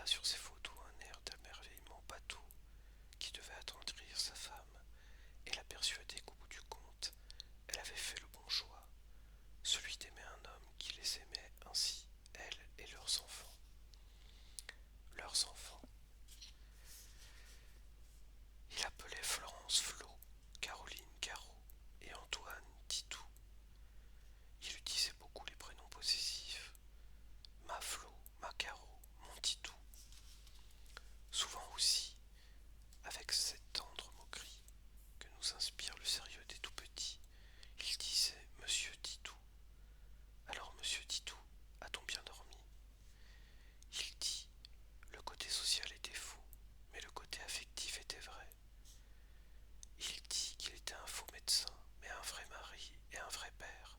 sur ses photos un air d'émerveillement pâteau qui devait attendrir sa femme et la persuader qu'au bout du compte, elle avait fait le bon choix, celui d'aimer un homme qui les aimait ainsi, elle et leurs enfants. Leurs enfants. Il appelait Florence Flo, Caroline Caro et Antoine Titou. Il utilisait beaucoup les prénoms possessifs. Ma Flo, ma Caro, mon Titou. Souvent aussi, avec cette tendre moquerie que nous inspire le sérieux des tout-petits, il disait Monsieur Titou. Alors Monsieur Titou, a-t-on bien dormi? Il dit, le côté social était faux, mais le côté affectif était vrai. Il dit qu'il était un faux médecin, mais un vrai mari et un vrai père.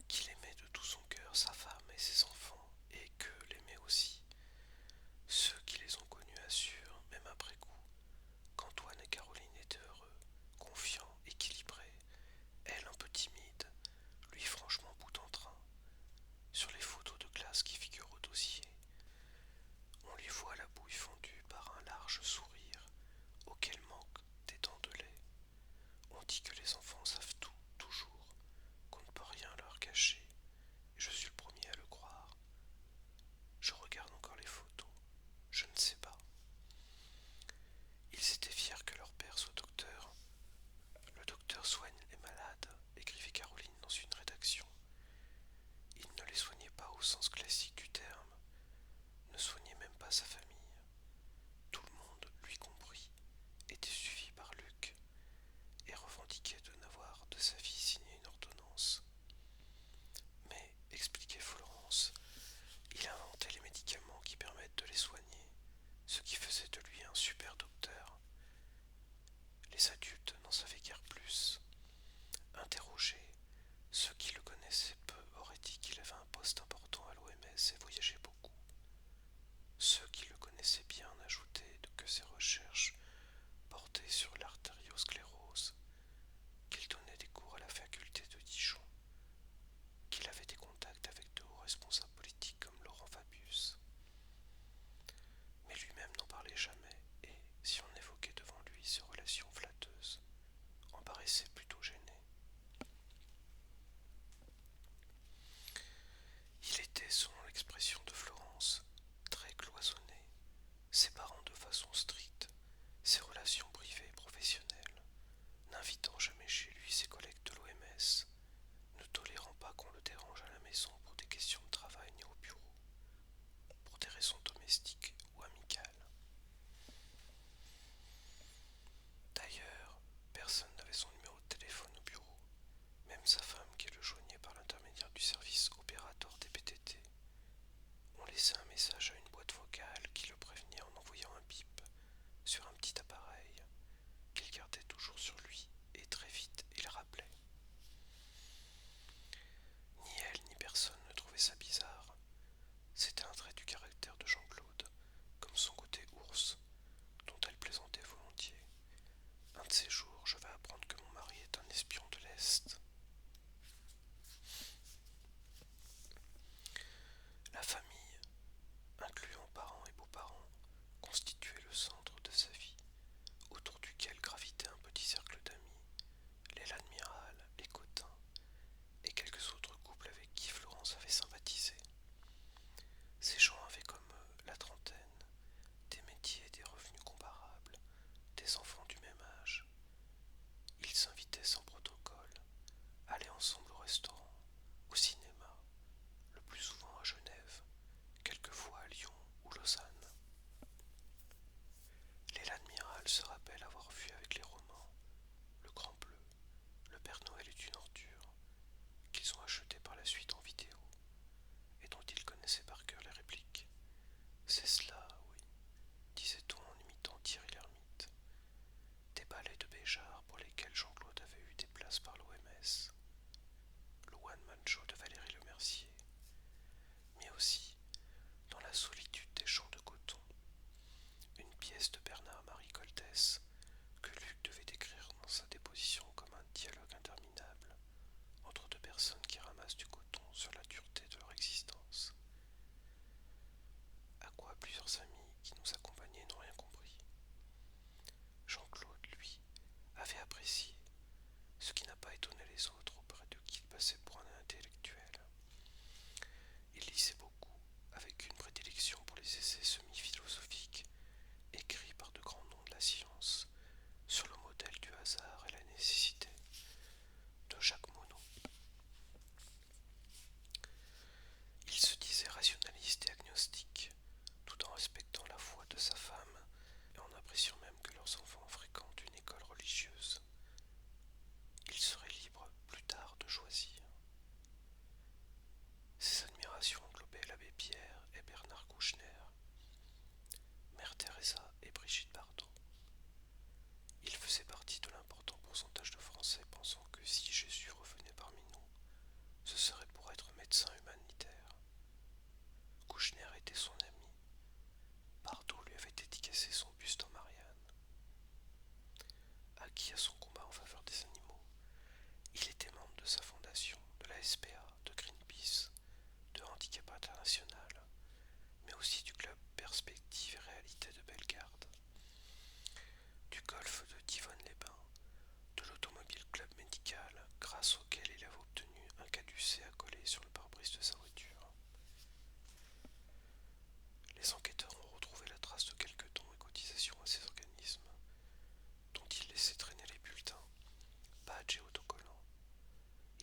Qu'il aimait de tout son cœur sa femme et ses enfants, et qu'eux l'aimaient aussi. Ceux qui les ont connus assurent, même après coup, qu'Antoine et Caroline étaient heureux, confiants, équilibrés, elle un peu timide, lui franchement bout en train. Sur les photos de classe qui figurent au dossier, on lui voit la bouille fendue par un large sourire, auquel manquent des dents de lait. On dit que les enfants savent tout, toujours, qu'on ne peut rien leur cacher, et je suis le premier à le croire. Je regarde encore les photos, je ne sais pas. Ils étaient fiers que leur père soit docteur. Le docteur soigne les malades, écrivait Caroline dans une rédaction. Il ne les soignait pas au sens classique du terme, ne soignait même pas sa famille. Tout le monde, lui compris, était suivi par Luc et revendiquait de n'avoir de sa fille signé une ordonnance. Mais, expliquait Florence, il inventait les médicaments qui permettent de les soigner, ce qui faisait de lui un super docteur. Les adultes n'en savaient guère plus. Interrogé, ceux qui le connaissaient peu auraient dit qu'il avait un poste important à l'OMS et voyageait beaucoup. Ceux qui le connaissaient bien ajoutaient que ses recherches portaient sur l'artériosclérose, qu'il donnait des cours à la faculté de Dijon, qu'il avait des contacts avec de hauts responsables politiques comme Laurent Fabius. Mais lui-même n'en parlait jamais et, si on évoquait devant lui ses relations flatteuses, en paraissait plutôt gêné. Il était, selon l'expression de Florence, très cloisonné, séparant de façon stricte ses relations privées et professionnelles, n'invitant jamais chez lui ses collègues de l'OMS, ne tolérant pas qu'on le dérange à la maison pour des questions de travail ni au bureau, pour des raisons domestiques ou amicales. D'ailleurs, personne n'avait son numéro de téléphone au bureau, même sa femme qui le joignait par l'intermédiaire du service opérateur des PTT. On laissait un message à une boîte vocale qui le prévenait en envoyant un bip sur un petit appareil qu'il gardait toujours sur lui, et très vite il rappelait. Ni elle ni personne ne trouvait ça bizarre. C'était un trait du caractère de Jean-Claude, comme son côté ours, dont elle plaisantait volontiers. Un de ces jours, je vais apprendre que mon mari est un espion de l'Est. La famille, un plusieurs amis qui nous accompagnaient n'ont rien compris. Jean-Claude, lui, avait apprécié, ce qui n'a pas étonné les autres auprès de qui il passait pour un intellectuel. Il lisait beaucoup, avec une prédilection pour les essais semi-philosophiques, écrits par de grands noms de la science, sur le modèle du hasard et la nécessité de Jacques Monod. Il se disait rationaliste et agnostique, tout en respectant la foi de sa femme et en appréciant même que leurs enfants fréquentent une école religieuse. Il serait libre plus tard de choisir. Ses admirations englobaient l'abbé Pierre et Bernard Kouchner, Mère Teresa et Brigitte Bardot. Il faisait partie de l'important pourcentage de Français pensant que si Jésus revenait parmi nous, ce serait pour être médecin humanitaire. Kouchner était son ami. Bardot lui avait dédicacé son buste en Marianne. Acquis à son combat en faveur des animaux, il était membre de sa fondation, de la SPA, de Greenpeace, de Handicap International, mais aussi du club Perspective et Réalité de Bellegarde, du golf de Divonne-les-Bains, de l'Automobile Club Médical, grâce auquel il avait obtenu un caducée à coller sur le pare-brise de sa voiture. Les enquêteurs ont retrouvé la trace de quelques dons et cotisations à ces organismes, dont il laissait traîner les bulletins, badges et autocollants.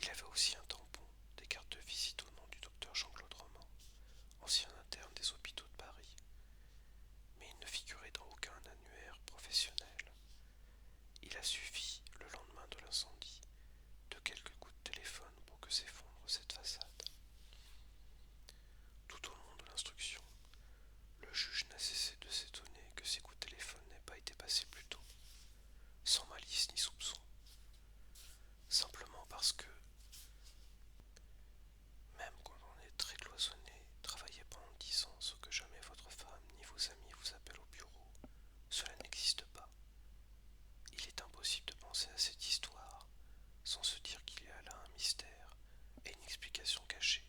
Il avait aussi un tampon, des cartes de visite au nom du docteur Jean-Claude Roman, ancien interne des hôpitaux de Paris, mais il ne figurait dans aucun annuaire professionnel. Il a suffi, le lendemain de l'incendie, de quelques coups de téléphone pour que s'effondre cette façade. Tout au long de l'instruction, le juge n'a cessé de s'étonner que ces coups de téléphone n'aient pas été passés plus tôt, sans malice ni soupçon, simplement parce que, même quand on est très cloisonné, travaillez pendant 10 ans sans que jamais votre femme ni vos amis vous appellent au bureau, cela n'existe pas. Il est impossible de penser à cette histoire sans se dire qu'il y a là un mystère et une explication cachée.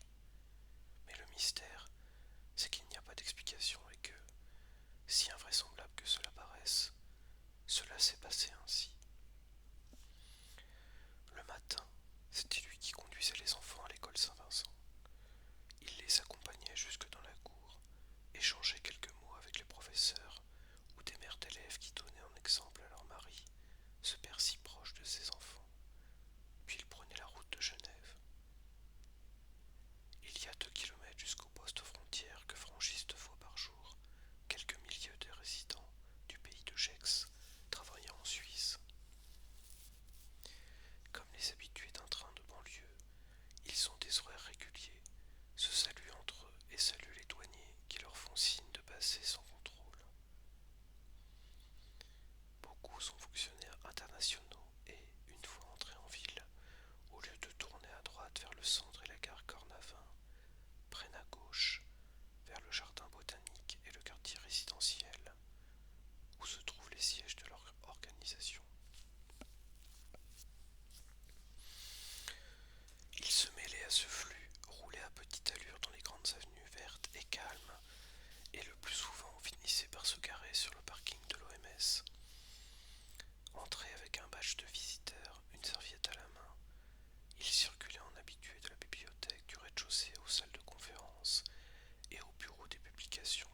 Mais le mystère, c'est qu'il n'y a pas d'explication et que, si invraisemblable que cela paraisse, cela s'est passé ainsi. Le matin, c'était lui qui conduisait les enfants à l'école Saint-Vincent. Il les accompagnait jusque dans la cour, échangeait quelques mots avec les professeurs ou des mères d'élèves qui donnaient en exemple à leur mari, ce père si proche de ses enfants. Puis il prenait la route de Genève. Il y a 2 kilomètres jusqu'au poste frontière que franchissent 2 fois par jour quelques milliers de résidents du pays de Gex, travaillant en Suisse. Comme les habitués d'un train de banlieue, ils ont des horaires réguliers, se saluent entre eux et saluent les douaniers qui leur font signe de passer sans contrôle. Beaucoup sont fonctionnaires internationaux et, une fois entrés en ville, au lieu de tourner à droite vers le centre et la gare Cornavin, prennent à gauche vers le jardin botanique et le quartier résidentiel, où se trouvent les sièges de leur organisation. Ils se mêlaient à ce flux, roulaient à petite allure dans les grandes avenues vertes et calmes, et le plus souvent finissaient par se garer sur le parking de l'OMS. Entrés avec un badge de visiteur, une serviette à la main, ils circulaient en habitués de la bibliothèque du rez-de-chaussée aux salles de conférence et au bureau des publications,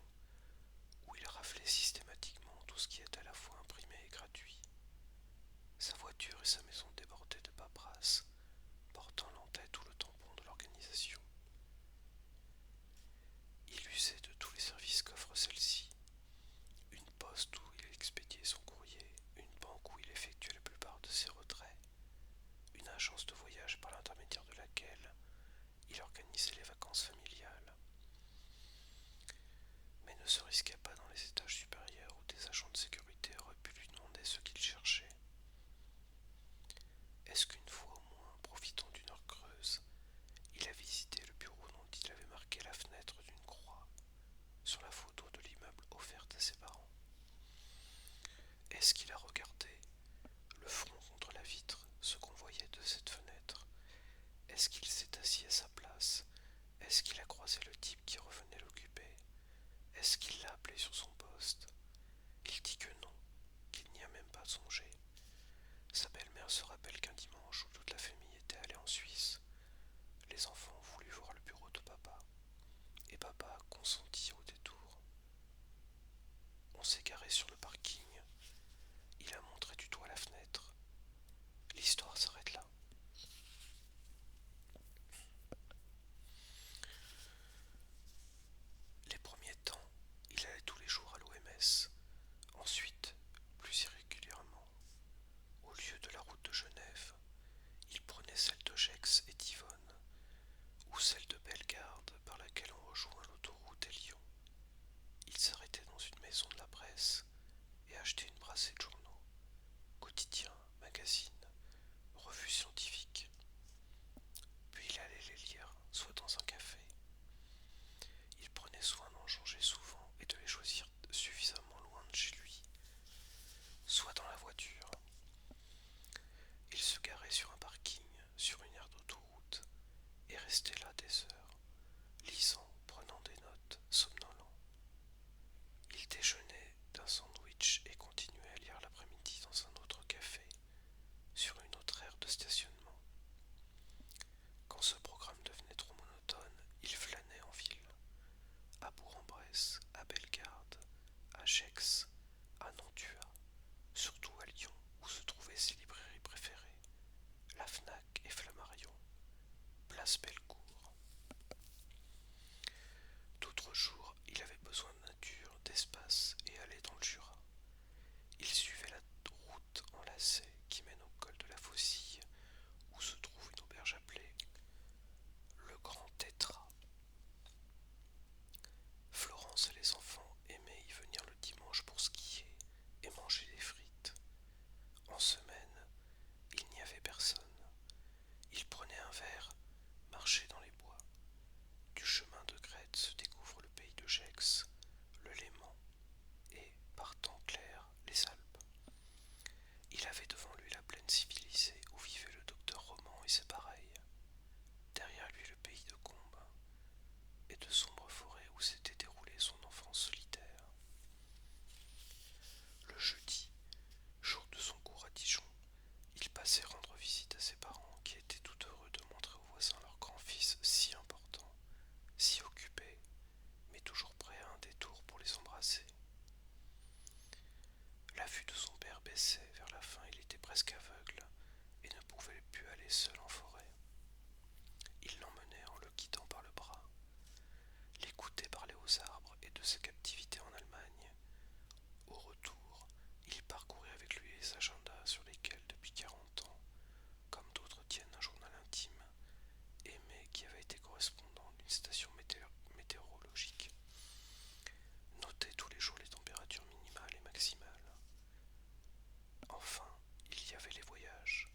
où ils raflaient systématiquement tout ce qui est à la fois imprimé et gratuit. Sa voiture et sa maison débordaient de paperasse, portant l'entête tout le tampon de l'organisation. Il usait de tous les services qu'offre celle-ci. Une poste où il expédiait son courrier, une banque où il effectuait la plupart de ses retraits, une agence de voyage par l'intermédiaire de laquelle il organisait les vacances familiales, mais ne se risquait pas dans les étages supérieurs où des agents de sécurité auraient pu lui demander ce qu'il cherchait. Est-ce qu'une fois au moins, profitant d'une heure creuse, il a visité le bureau dont il avait marqué la fenêtre d'une croix sur la photo de l'immeuble offerte à ses parents? Est-ce qu'il a regardé, le front contre la vitre, ce qu'on voyait de cette fenêtre? Est-ce qu'il s'est assis à sa place? Est-ce qu'il a croisé le type qui revenait l'occuper? Est-ce qu'il l'a Brest, à Bellegarde, à Gex, à Nantua, surtout à Lyon où se trouvaient ses librairies préférées, la Fnac et Flammarion, place Bellecour. D'autres jours, il avait besoin de nature, d'espace et allait dans le Jura. Il suivait la route enlacée qui mène au col de la Faucille, où se trouve une auberge appelée le Grand Tétras. Florence et les enfants aimaient y venir le dimanche pour skier et manger des frites. En semaine, il n'y avait personne. Ils prenaient un verre, marchaient dans les bois. Du chemin de Crète se découvre le pays de Gex, le Léman et, par temps clair, les Alpes. Il avait devant lui la plaine civilisée où vivait le docteur Roman et ses pareils. Derrière lui le pays de Combes et de sombres forêts où s'était déroulée son enfance solitaire. Le jeudi, jour de son cours à Dijon, il passait rendre visite à ses parents qui étaient tout heureux de montrer aux voisins leur grand-fils si important, si occupé, mais toujours prêt à un détour pour les embrasser. La vue de son père baissait, vers la fin il était presque aveugle et ne pouvait plus aller seul en forêt. Il l'emmenait en le guidant par le bras, l'écoutait parler aux arbres et de sa captivité en Allemagne. Au retour, il parcourait avec lui les agendas sur lesquels, depuis 40 ans, comme d'autres tiennent un journal intime, Aimé, qui avait été correspondant d'une station météorologique, notait tous les jours les températures minimales et maximales. Enfin, il y avait les voyages,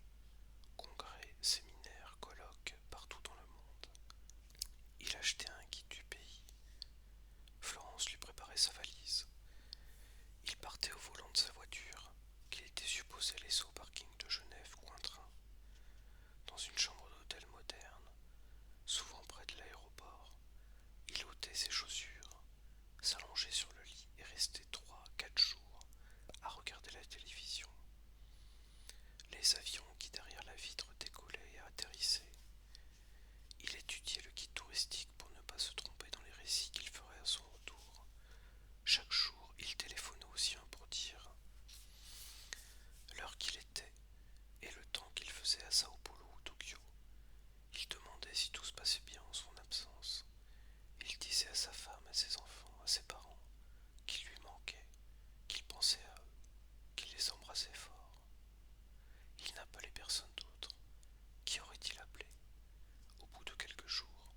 congrès, séminaires, colloques, partout dans le monde. Il achetait un guide du pays. Florence lui préparait sa valise. Il partait au volant de sa voiture, qu'il était supposé laisser au parking de Genève ou un train, dans une chambre d'hôtel moderne, souvent près de l'aéroport. Il ôtait ses chaussures, s'allongeait sur le lit et restait 3, 4 jours à regarder la télévision. Les avions qui derrière la vitre décollaient et atterrissaient. Il étudiait le guide touristique pour ne pas se tromper dans les récits qu'il ferait à son retour. Chaque jour, il téléphonait aux siens pour dire l'heure qu'il était et le temps qu'il faisait à Sao Paulo ou Tokyo. Il demandait si tout se passait bien en son absence. Il disait à sa femme, à ses enfants, à ses parents, qu'il lui manquait, qu'il pensait à eux, qu'il les embrassait fort. Il n'appelait personne d'autre. Qui aurait-il appelé? Au bout de quelques jours,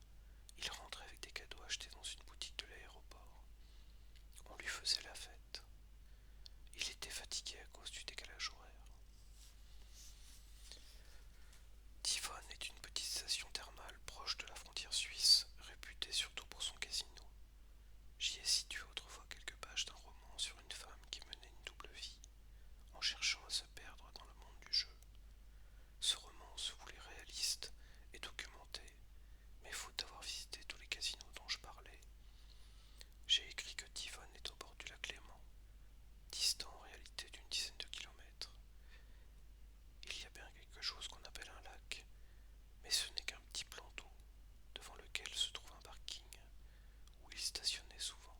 il rentrait avec des cadeaux achetés dans une boutique de l'aéroport. On lui faisait la fête. Il était fatigué à cause du décalage horaire. Divonne est une petite station thermale proche de la frontière suisse, réputée surtout pour son casino. J'y ai situé autrefois quelques pages d'un roman sur une femme qui menait une double vie, en cherchant à se perdre dans le monde du jeu. Ce roman se voulait réaliste et documenté, mais faute d'avoir visité tous les casinos dont je parlais. J'ai écrit que Divonne est au bord du lac Léman, distant en réalité d'une dizaine de kilomètres. Il y a bien quelque chose qu'on appelle un lac, mais ce n'est qu'un petit plan d'eau devant lequel se trouve un parking où il stationnait souvent.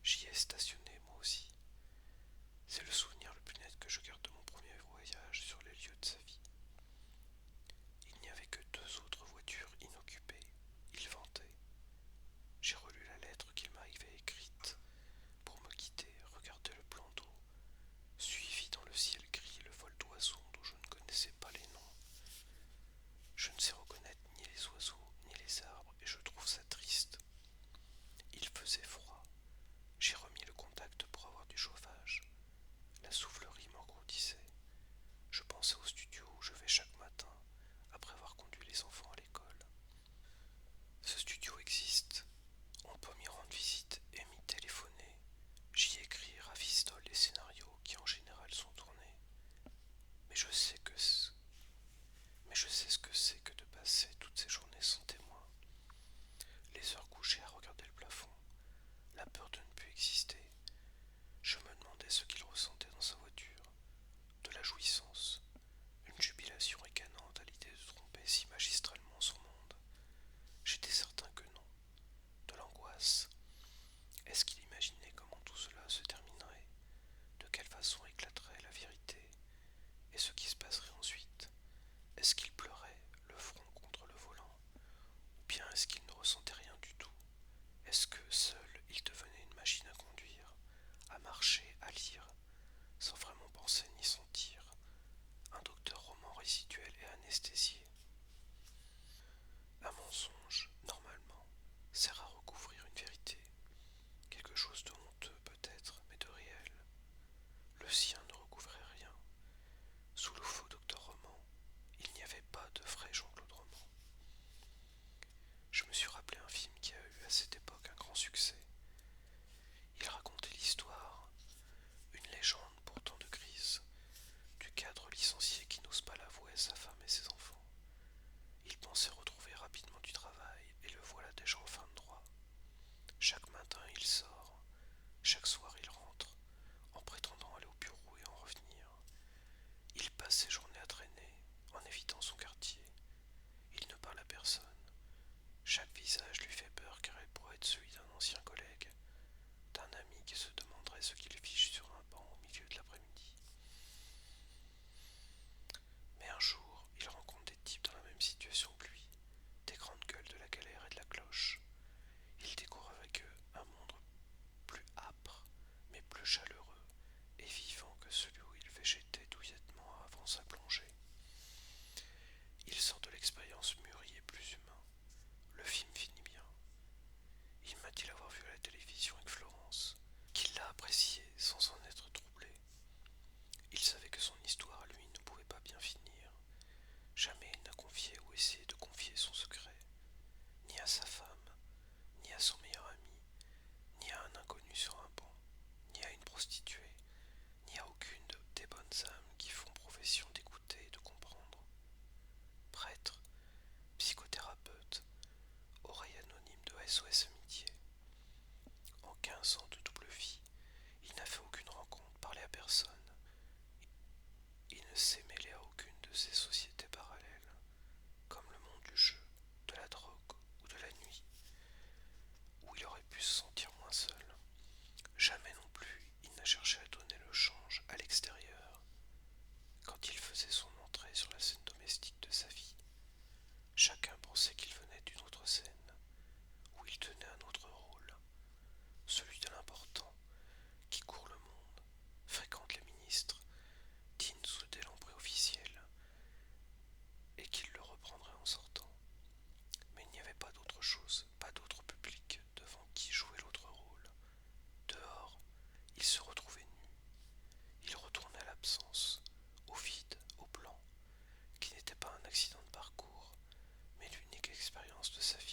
J'y ai stationné moi aussi. C'est le souvenir le plus net que je garde de mon premier voyage sur les lieux de sa vie. Il n'y avait que 2 autres voitures inoccupées. Il ventait. J'ai relu la lettre qu'il m'avait écrite pour me quitter, regardé le plan d'eau, suivi dans le ciel gris le vol d'oiseaux dont je ne connaissais pas les noms. Je ne sais reconnaître ni les oiseaux ni les arbres et je trouve ça triste. Il faisait froid. J'ai remis le contact pour avoir du chauffage. La soufflerie m'engourdissait. Je pensais au studio où je vais chaque matin après avoir conduit les enfants à l'école. Ce studio existe. On peut m'y rendre visite et m'y téléphoner. J'y écris, rafistole les scénarios qui en général sont tournés. Mais je sais ce que c'est que de passer toutes ces journées sans témoin. Les heures couchées à regarder le plafond, la peur de ne plus exister. Je me demandais ce qu'il ressentait dans sa voiture. De la jouissance, une jubilation ricanante à l'idée de tromper si magistralement son monde. J'étais certain que non. De l'angoisse. Le sien ne recouvrait rien. Sous le faux docteur Roman, il n'y avait pas de vrai Jean-Claude Roman. Je me suis rappelé un film qui a eu à cette époque un grand succès. Il racontait l'histoire, une légende pourtant de grise, du cadre licencié qui n'ose pas l'avouer à sa femme et ses enfants. Il pensait retrouver rapidement du travail et le voilà déjà en fin de droit. Chaque matin il sort, chaque soir il rentre, en prétendant aller au bureau et en revenir. Il passe ses journées à traîner, en évitant son quartier. Il ne parle à personne. Chaque visage lui fait peur car il pourrait être celui d'un ancien collègue, d'un ami qui se demanderait ce qu'il fiche sur un banc au milieu de l'après-midi. Mais un jour, il rencontre des types dans la même situation que lui, des grandes gueules de la galère et de la cloche. Il découvre avec eux un monde plus âpre, mais plus chaleureux et vivant que celui où il végétait douillettement avant sa plongée. Il sort de l'expérience mûri et plus humain. Le film finit bien. Il m'a dit l'avoir vu à la télévision avec Florence, qu'il l'a apprécié sans en être troublé. Il savait que son histoire à lui ne pouvait pas bien finir. Jamais il n'a confié ou essayé de confier son secret, ni à sa femme, ni à son meilleur ami, ni à un inconnu sur un banc, ni à une prostituée, ni à aucune des bonnes âmes qui font profession d'écouter et de comprendre. Prêtre, psychothérapeute, oreille anonyme de SOS Amitié. En 15 ans de double vie, il n'a fait aucune rencontre, parlé à personne. Il ne s'est mêlé à aucune de ces sociétés parallèles, comme le monde du jeu, de la drogue ou de la nuit, où il aurait pu se sentir moins seul. Jamais non plus il n'a cherché à donner le change à l'extérieur. Quand il faisait son entrée sur la scène domestique de sa vie, chacun pensait qu'il venait d'une autre scène, où il tenait un autre rôle, celui de l'important, qui court le monde, fréquente les ministres, dîne sous des lambeaux officiels, et qu'il le reprendrait en sortant. Mais il n'y avait pas d'autre chose, pas d'autre public devant qui jouer l'autre rôle. Dehors, il se retrouvait nu. Il retournait à l'absence, au vide, au blanc, qui n'était pas un accident de parcours, mais l'unique expérience de sa vie.